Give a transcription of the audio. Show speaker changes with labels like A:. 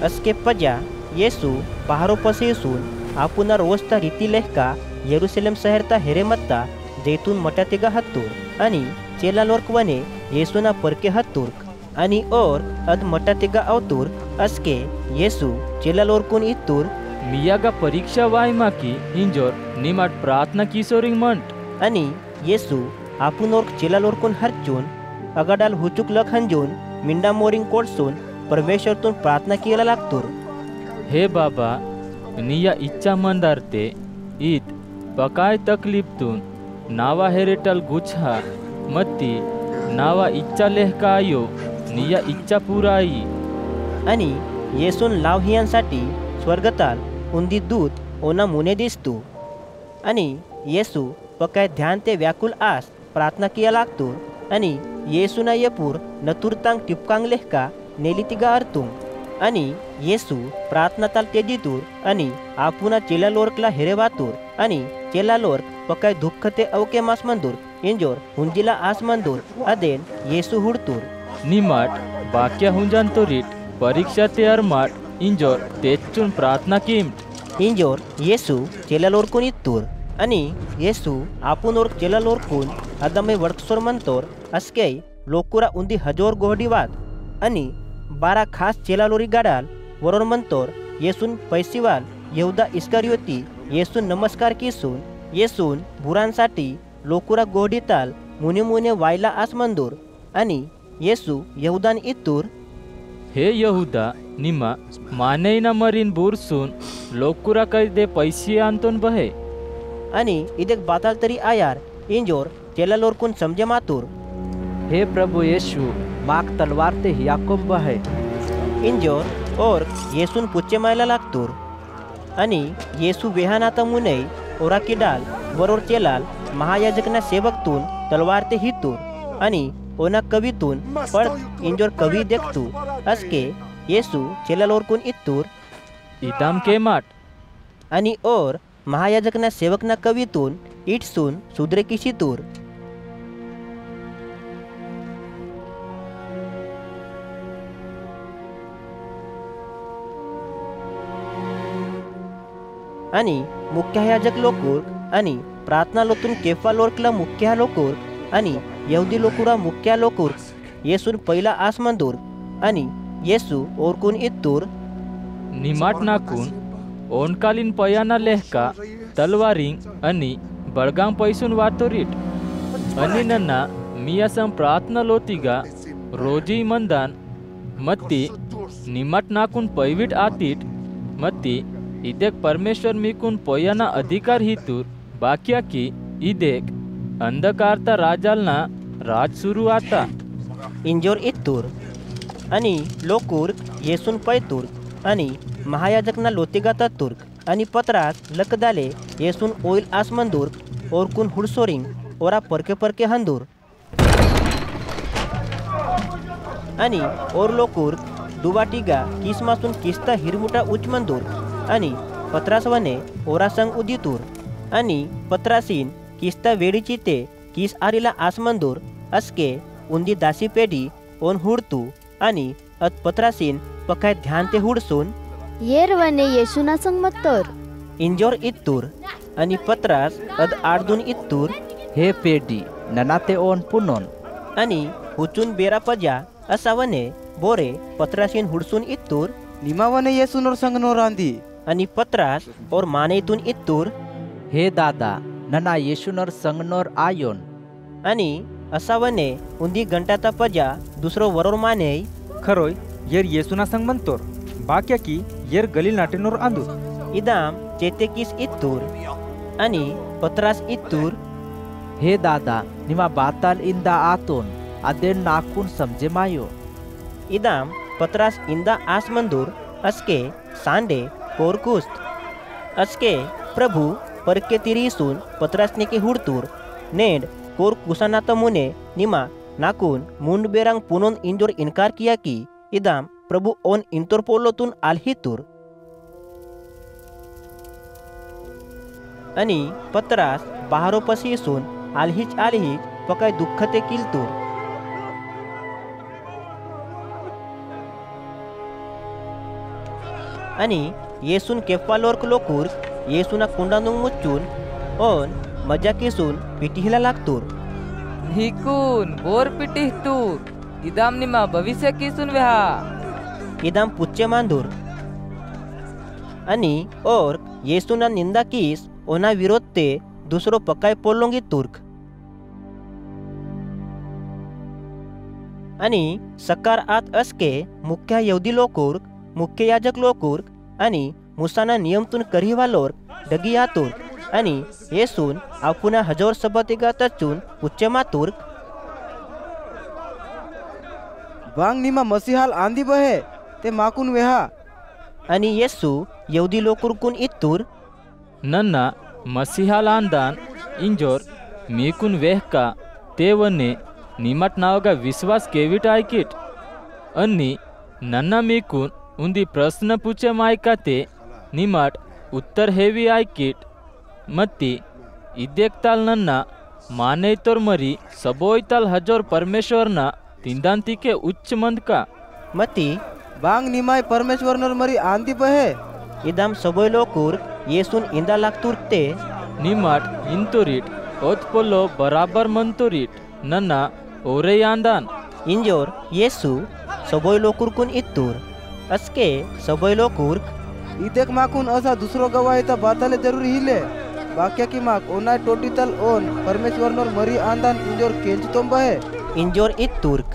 A: अस्के पजा येसु पहाड़ों पसे सुन आपुना रोस्ता रीति लेखका यरूशलेम शहरता हेरेमत्ता जैतून मटातेगा हत्तूर आणि चेला लोर्क वने येसुना परके हत्तूर्क आणि और अद मटातेगा अवतूर अस्के येसु चेला लोर्कुन इत्तूर
B: मियागा परीक्षा वायमाकी इंजोर निमाट प्रार्थना किशोरिंग मंट
A: आणि येसु आपुन ओर्क चेला लोर्कुन हरचून अगाडाल हुचुक लख हंजून मिंडा मोरिंग कोडसून परमेश्वरतून प्रार्थना केला लागतूर।
B: हे बाबा निया इच्छा मंदारते ईद पकाय तकलीफतून नावा हेरेटल गुच्छा मत्ती नावा इच्छा लेहकायो निया इच्छा पुराई
A: आणि येसून लावहियांसाठी स्वर्गताल उंदी दूत ओना मुने दिसतो आणि येसू पकाय ध्यान ते व्याकुल आस प्रार्थना किया लागतो आणि येसूना येपूर नतुरतांग टिपकांग लेहका नेलितिगा अर्तुंग आणि येसू प्रार्थनाताल तेजितूर आणि आपुना चेला लोर्कला हेरेवातूर आणि चेला लोर्क पकाय दुःखते अवके मास मंदूर इंजोर हुंजिला आस मंदूर अदेन येसू हुडतूर
B: निमाट बाक्या हुंजान तोरीट परीक्षा ते अरमाट इंजोर तेचून प्रार्थना किमट
A: इंजोर येसू चेला लोर्कुन इत्तूर आणि येसू आपुन ओर्क चेला लोर्कुन अदमे वर्कसोर मंतोर अस्के लोकुरा उंदी हजोर गोहडीवाद आणि 12 खास चेला लोरी गाडाल वरोर मंतोर येसून पैसीवाल यहुदा इस्करियोती येसून नमस्कार किसून येसून बुरांसाठी लोकुरा गोहडीताल मुने मुने वायला आस मंदूर आणि येसू यहुदान इत्तूर
B: हे यहुदा निमा मानेना मरीन बुरसून लोकुरा कैदे पैसी आंतोन बहे
A: आणि इदेक बाताल तरी आयार इंजोर चेला लोरकुन समजे मातूर
C: हे प्रभु येशु माक तलवार ते याकोब बहे
A: इंजोर और येसून पुच्चे मायला लागतूर आणि येसू वेहानाता मुने ओरा किडाल वरोर चेलाल महायाजकना सेवकतून तलवार ते हितूर आणि ओना कवीतून पळत इंजोर कवी देखतू अस्के येसू चेला लोरकुन इत्तूर
B: इदाम के माट
A: आणि और महायाजकना सेवकना कवीतून इटसून सुद्रे किशितूर आणि मुख्य याजक लोकूर आणि प्रार्थना लोतून केफा लोर्कला मुख्य लोकूर आणि यहुदी लोकुरा मुख्य लोकूर येसून पहिला आस मंदूर आणि येसू ओरकून इत्तूर
B: निमाट नाकून ओनकालीन पयाना लेहका तलवारिंग आणि बळगांग पैसून वातोरीट आणि नन्ना मियासम प्रार्थना लोतीगा रोजी मंदान मत्ती निमाट नाकून पैवीट आतीट मत्ती इदेक परमेश्वर मिकून पोयाना अधिकार हितूर बाक्या की इदेक अंधकारता राजालना राज सुरू आता
A: इंजोर इत्तूर आणि लोकूर येसून पैतूर आणि महायाजकना लोतिगा तत्तुर्क आणि पत्रास लकदाले येसून ओइल आसमंदूर ओरकुन हुडसोरिंग ओरा परके परके हंदूर आणि ओर लोकूर दुवाटिगा किसमासून किस्ता हिरमुटा उचमंदूर आणि पत्रासवने ओरासंग उदितूर आणि पत्रासीन किस्ता वेडीची ते किस आरीला आसमंदूर अस्के उंदी दासी पेढी ओन हुडतू आणि अत पत्रासीन पकाय ध्यान ते हुडसून
D: येरवने येशुना संगमत्तर
A: इंजोर इत्तूर आणि पत्रास अद आडदून इत्तूर
C: हे पेडी ननाते ओन पुनोन
A: आणि हुचून बेरा पजा असावने बोरे पत्रासीन हुडसून इत्तूर
E: निमावने येसुनोर संगनोर आंदी
A: आणि पत्रास और मानेतून इत्तूर
C: हे दादा नना येशुनोर संगनोर आयोन
A: आणि असावने उंदी घंटाता पजा दुसरो वरोर माने
E: खरोय येर येसुना संग मंतोर बाक्या की येर गलील नाटेनोर आंदूर
A: इदाम चेतेकिस इत्तूर आणि पत्रास इत्तूर
C: हे दादा निमा बाताल इंदा आतोन अदेन नाकून समजे मायो
A: इदाम पत्रास इंदा आसमंदूर अस्के सांडे कोरकुस्त अस्के प्रभु परके तिरीसून पत्रासने के हुडतूर नेड कोर कुसानात मुने निमा नाकून मुंड बेरांग पुनोन इंजोर इनकार किया की इदाम प्रभु ओन इंतोरपोलोतून आल्हितूर आणि पत्रास बहारोपसीसून आल्हिच पकाय दुःखते किलतूर आणि येसून केप्पालोर्क लोकूर्क येसूना कुंडानुंग मुच्चून ओन मजा किसून पिटिहिला लागतूर
F: हिकून बोर पिटिह तू इदाम निमा भविष्य किसून वेहा
A: इदाम पुच्चे मांधूर आणि ओर्क येसूना निंदा किस ओना विरोध ते दुसरो पकाय पोलोंगी तुर्क आणि सकार आत असके मुख्य यहुदी लोकूर्क मुख्य याजक लोकूर्क आणि मुसाना नियमतून करीवा लोर्क डगी यातूर्क आणि येसून आपुना हजार सबतिगा तचून पुच्चे मातूर्क
G: बांग निमा मसीहाल आंधी बहे ते माकून वेहा
A: आणि येसू यहुदी लोकूर्कून इत्तूर
B: ನನ್ನ ಮಸಿಹಾಲಾಂದಾನ್ ಇಂಜೋರ್ ಮೀಕುನ್ ವೆಹ್ಕ ತೇವನ್ನೆ ನಿಮಟ್ ನಾವಗ ವಿಶ್ವಾಸ್ ಕೇವಿಟ್ ಆಯ್ಕಿಟ್ ಅನ್ನಿ ನನ್ನ ಮೀಕುನ್ ಉಂದಿ ಪ್ರಶ್ನ ಪೂಚೆ ಮಾಯ್ಕತೆ ನಿಮಟ್ ಉತ್ತರ ಹೇವಿ ಆಯ್ಕಿಟ್ ಮತ್ತಿ ಇದ್ದೆಕ್ತಾಲ್ ನನ್ನ ಮಾನೈತೋರ್ ಮರಿ ಸಬೋಯ್ತಾಲ್ ಹಜೋರ್ ಪರಮೇಶ್ವರ್ನ ತಿಂದಾಂತಿಕೆ ಉಚ್ಚ ಮಂದ್ಕ
A: मती
G: बांग निमाय परमेश्वरनर मरी आंधी बहे
A: इदाम सबोय लोकूर्क येसून इंदा लागतूर्क ते
B: ನಿಮಟ್ ಇಂತುರಿಟ್ ಓತ್ಪೊಲ್ಲೋ ಬರಾಬರ್ ಮಂತುರಿಟ್ ನನ್ನ ಓರೆಯಾಂದಾನ್
A: इंजोर येसू सबोय लोकूर्कून इत्तूर असके सबोय लोकूर्क
G: इदेक माकून असा दुसरो गवाही तर बाताले जरूरी हिले बाक्या की माक ओनाय टोटीतल ओन परमेश्वरनर मरी आंदान इंजोर केंच बहे
A: इंजोर इत्तूर्क